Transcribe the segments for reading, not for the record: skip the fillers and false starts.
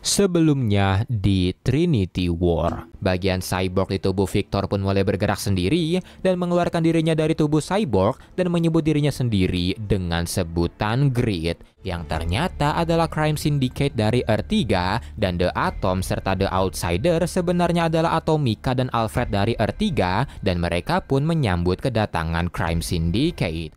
Sebelumnya di Trinity War, bagian cyborg di tubuh Victor pun mulai bergerak sendiri dan mengeluarkan dirinya dari tubuh cyborg dan menyebut dirinya sendiri dengan sebutan Grid, yang ternyata adalah Crime Syndicate dari Earth 3, dan The Atom serta The Outsider sebenarnya adalah Atomica dan Alfred dari Earth 3, dan mereka pun menyambut kedatangan Crime Syndicate.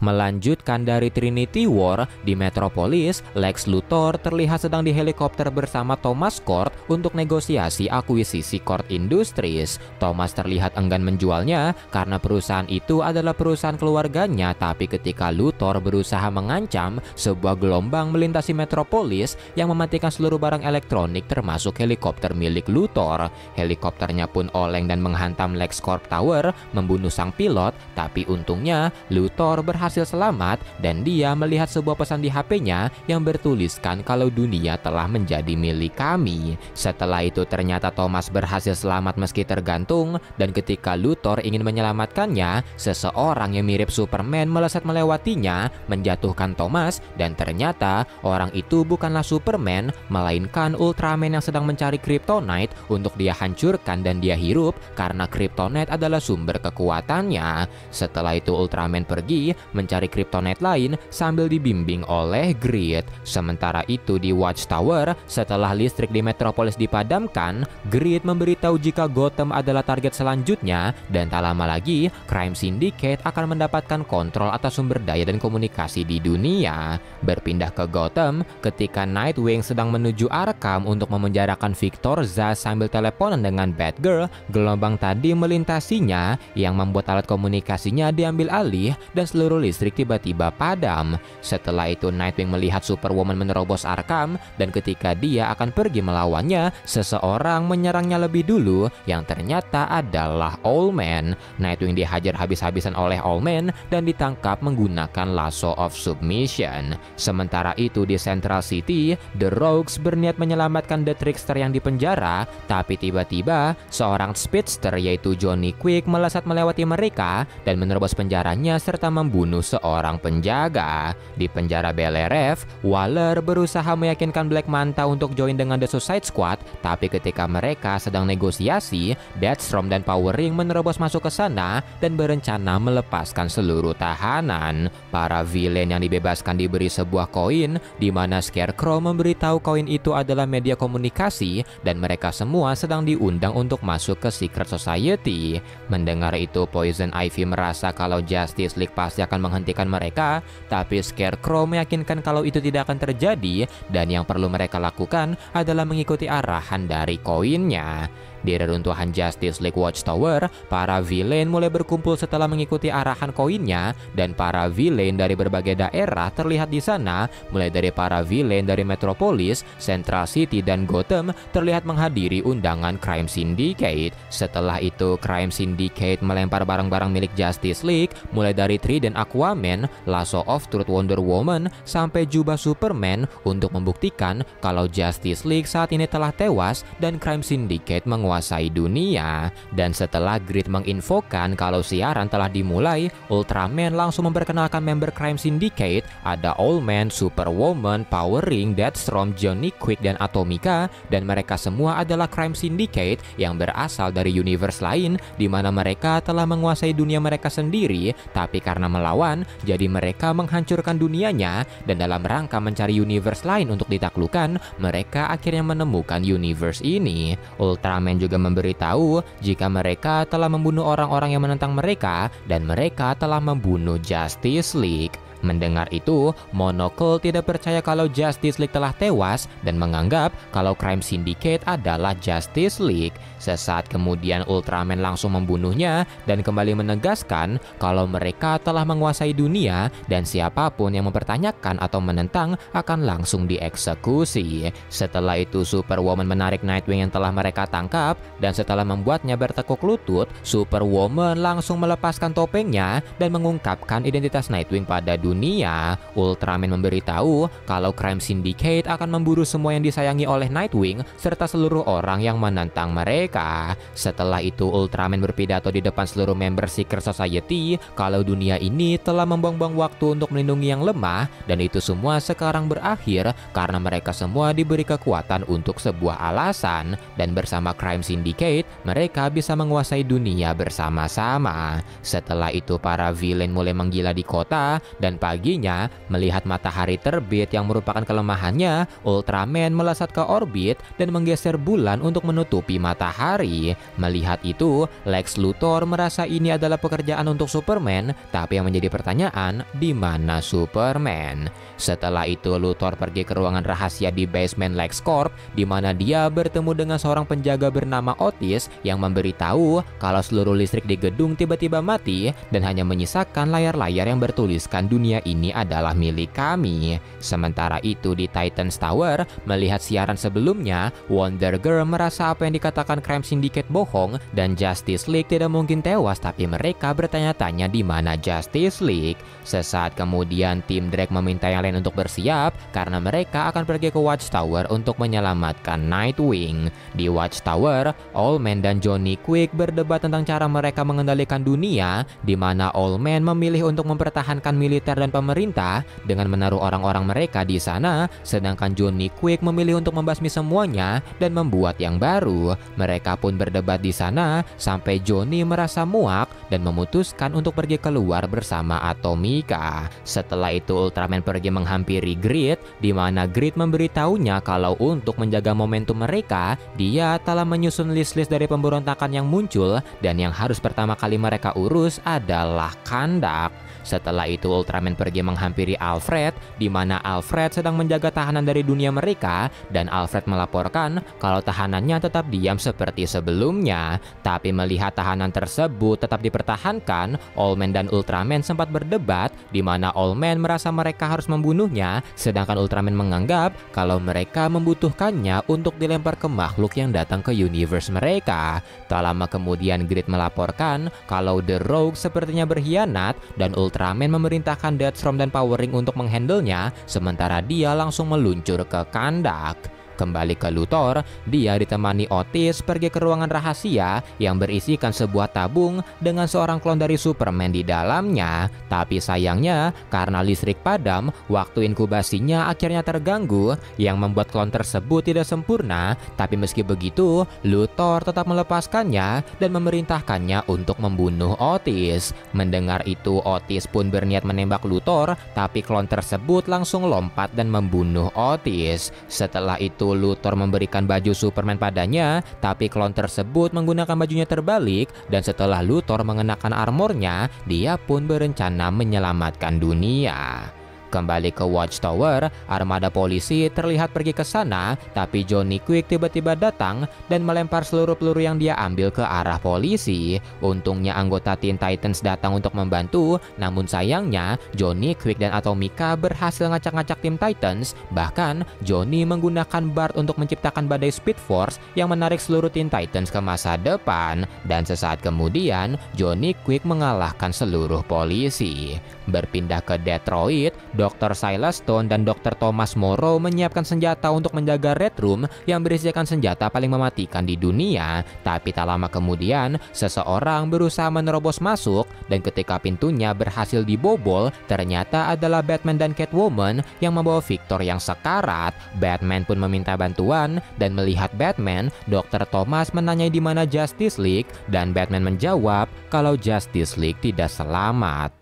Melanjutkan dari Trinity War, di Metropolis, Lex Luthor terlihat sedang di helikopter bersama Thomas Kord untuk negosiasi akuisisi Kord Industries. Thomas terlihat enggan menjualnya karena perusahaan itu adalah perusahaan keluarganya, tapi ketika Luthor berusaha mengancam, sebuah gelombang melintasi Metropolis yang mematikan seluruh barang elektronik termasuk helikopter milik Luthor. Helikopternya pun oleng dan menghantam LexCorp Tower, membunuh sang pilot, tapi untungnya Luthor berhasil selamat dan dia melihat sebuah pesan di HP-nya yang bertuliskan kalau dunia telah menjadi milik kami. Setelah itu ternyata Thomas berhasil selamat meski tergantung, dan ketika Luthor ingin menyelamatkannya, seseorang yang mirip Superman melesat melewatinya, menjatuhkan Thomas, dan ternyata orang itu bukanlah Superman, melainkan Ultraman yang sedang mencari Kryptonite untuk dia hancurkan dan dia hirup karena Kryptonite adalah sumber kekuatannya. Setelah itu Ultraman pergi mencari Kryptonite lain sambil dibimbing oleh Grid. Sementara itu di Watchtower, setelah listrik di Metropolis dipadamkan, Grid memberitahu jika Gotham adalah target selanjutnya, dan tak lama lagi Crime Syndicate akan mendapatkan kontrol atas sumber daya dan komunikasi di dunia. Berpindah ke Gotham, ketika Nightwing sedang menuju Arkham untuk memenjarakan Victor Zsasz sambil teleponan dengan Batgirl, gelombang tadi melintasinya yang membuat alat komunikasinya diambil alih dan seluruh listrik tiba-tiba padam. Setelah itu Nightwing melihat Superwoman menerobos Arkham, dan ketika dia akan pergi melawannya, seseorang menyerangnya lebih dulu yang ternyata adalah Owlman. Nightwing dihajar habis-habisan oleh Owlman dan ditangkap menggunakan Lasso of Submission. Sementara itu di Central City, The Rogues berniat menyelamatkan The Trickster yang dipenjara, tapi tiba-tiba seorang speedster yaitu Johnny Quick melesat melewati mereka dan menerobos penjaranya serta membunuh seorang penjaga. Di penjara Bel Air, Waller berusaha meyakinkan Black Manta untuk join dengan The Suicide Squad, tapi ketika mereka sedang negosiasi, Deathstorm dan Power Ring menerobos masuk ke sana dan berencana melepaskan seluruh tahanan. Para villain yang dibebaskan diberi sebuah koin, di mana Scarecrow memberitahu koin itu adalah media komunikasi dan mereka semua sedang diundang untuk masuk ke Secret Society. Mendengar itu, Poison Ivy merasa kalau Justice League pasti akan menghentikan mereka, tapi Scarecrow meyakinkan kalau itu tidak akan terjadi dan yang perlu mereka lakukan adalah mengikuti arahan dari koinnya. Di reruntuhan Justice League Watchtower, para villain mulai berkumpul setelah mengikuti arahan koinnya, dan para villain dari berbagai daerah terlihat di sana, mulai dari para villain dari Metropolis, Central City, dan Gotham terlihat menghadiri undangan Crime Syndicate. Setelah itu, Crime Syndicate melempar barang-barang milik Justice League, mulai dari Trident Aquaman, Lasso of Truth Wonder Woman, sampai jubah Superman untuk membuktikan kalau Justice League saat ini telah tewas dan Crime Syndicate menguasai dunia. Dan setelah Grid menginfokan kalau siaran telah dimulai, Ultraman langsung memperkenalkan member Crime Syndicate, ada Owlman, Superwoman, Power Ring, Deathstorm, Johnny Quick, dan Atomica, dan mereka semua adalah Crime Syndicate yang berasal dari universe lain di mana mereka telah menguasai dunia mereka sendiri, tapi karena melawan, jadi mereka menghancurkan dunianya, dan dalam rangka mencari universe lain untuk ditaklukkan, mereka akhirnya menemukan universe ini. Ultraman juga memberitahu jika mereka telah membunuh orang-orang yang menentang mereka dan mereka telah membunuh Justice League. Mendengar itu, Monocle tidak percaya kalau Justice League telah tewas dan menganggap kalau Crime Syndicate adalah Justice League. Sesaat kemudian Ultraman langsung membunuhnya dan kembali menegaskan kalau mereka telah menguasai dunia dan siapapun yang mempertanyakan atau menentang akan langsung dieksekusi. Setelah itu Superwoman menarik Nightwing yang telah mereka tangkap, dan setelah membuatnya bertekuk lutut, Superwoman langsung melepaskan topengnya dan mengungkapkan identitas Nightwing pada dunia. dunia, Ultraman memberitahu kalau Crime Syndicate akan memburu semua yang disayangi oleh Nightwing serta seluruh orang yang menentang mereka. Setelah itu Ultraman berpidato di depan seluruh member Secret Society kalau dunia ini telah membuang-buang waktu untuk melindungi yang lemah, dan itu semua sekarang berakhir karena mereka semua diberi kekuatan untuk sebuah alasan, dan bersama Crime Syndicate mereka bisa menguasai dunia bersama-sama. Setelah itu para villain mulai menggila di kota, dan paginya melihat matahari terbit yang merupakan kelemahannya, Ultraman melesat ke orbit dan menggeser bulan untuk menutupi matahari. Melihat itu, Lex Luthor merasa ini adalah pekerjaan untuk Superman, tapi yang menjadi pertanyaan, di mana Superman? Setelah itu Luthor pergi ke ruangan rahasia di basement LexCorp, di mana dia bertemu dengan seorang penjaga bernama Otis yang memberitahu kalau seluruh listrik di gedung tiba-tiba mati dan hanya menyisakan layar-layar yang bertuliskan dunia ini adalah milik kami. Sementara itu di Titans Tower, melihat siaran sebelumnya, Wonder Girl merasa apa yang dikatakan Crime Syndicate bohong dan Justice League tidak mungkin tewas, tapi mereka bertanya-tanya di mana Justice League. Sesaat kemudian tim Drake meminta yang lain untuk bersiap karena mereka akan pergi ke Watchtower untuk menyelamatkan Nightwing. Di Watchtower, Owlman dan Johnny Quick berdebat tentang cara mereka mengendalikan dunia, di mana Owlman memilih untuk mempertahankan militer dan pemerintah dengan menaruh orang-orang mereka di sana, sedangkan Johnny Quick memilih untuk membasmi semuanya dan membuat yang baru. Mereka pun berdebat di sana sampai Johnny merasa muak dan memutuskan untuk pergi keluar bersama Atomica. Setelah itu Ultraman pergi menghampiri Grid, di mana Grid memberitahunya kalau untuk menjaga momentum mereka, dia telah menyusun list-list dari pemberontakan yang muncul dan yang harus pertama kali mereka urus adalah Kandak. Setelah itu Ultraman pergi menghampiri Alfred, di mana Alfred sedang menjaga tahanan dari dunia mereka, dan Alfred melaporkan kalau tahanannya tetap diam seperti sebelumnya. Tapi melihat tahanan tersebut tetap dipertahankan, Owlman dan Ultraman sempat berdebat, di mana Owlman merasa mereka harus membunuhnya, sedangkan Ultraman menganggap kalau mereka membutuhkannya untuk dilempar ke makhluk yang datang ke universe mereka. Tak lama kemudian Grid melaporkan kalau The Rogue sepertinya berkhianat, dan Ultraman memerintahkan Deathstorm dan Powering untuk menghandlenya, sementara dia langsung meluncur ke Kandak. Kembali ke Luthor, dia ditemani Otis pergi ke ruangan rahasia yang berisikan sebuah tabung dengan seorang klon dari Superman di dalamnya. Tapi sayangnya, karena listrik padam, waktu inkubasinya akhirnya terganggu, yang membuat klon tersebut tidak sempurna. Tapi meski begitu, Luthor tetap melepaskannya dan memerintahkannya untuk membunuh Otis. Mendengar itu, Otis pun berniat menembak Luthor, tapi klon tersebut langsung lompat dan membunuh Otis. Setelah itu Luthor memberikan baju Superman padanya, tapi klon tersebut menggunakan bajunya terbalik, dan setelah Luthor mengenakan armornya, dia pun berencana menyelamatkan dunia. Kembali ke Watchtower, armada polisi terlihat pergi ke sana, tapi Johnny Quick tiba-tiba datang dan melempar seluruh peluru yang dia ambil ke arah polisi. Untungnya anggota Teen Titans datang untuk membantu, namun sayangnya Johnny Quick dan Atomica berhasil ngacak-ngacak tim Titans. Bahkan Johnny menggunakan Bart untuk menciptakan badai Speed Force yang menarik seluruh Teen Titans ke masa depan. Dan sesaat kemudian Johnny Quick mengalahkan seluruh polisi. Berpindah ke Detroit, Dr. Silas Stone dan Dr. Thomas Morrow menyiapkan senjata untuk menjaga Red Room yang berisikan senjata paling mematikan di dunia. Tapi tak lama kemudian, seseorang berusaha menerobos masuk, dan ketika pintunya berhasil dibobol, ternyata adalah Batman dan Catwoman yang membawa Victor yang sekarat. Batman pun meminta bantuan, dan melihat Batman, Dr. Thomas menanyai di mana Justice League, dan Batman menjawab kalau Justice League tidak selamat.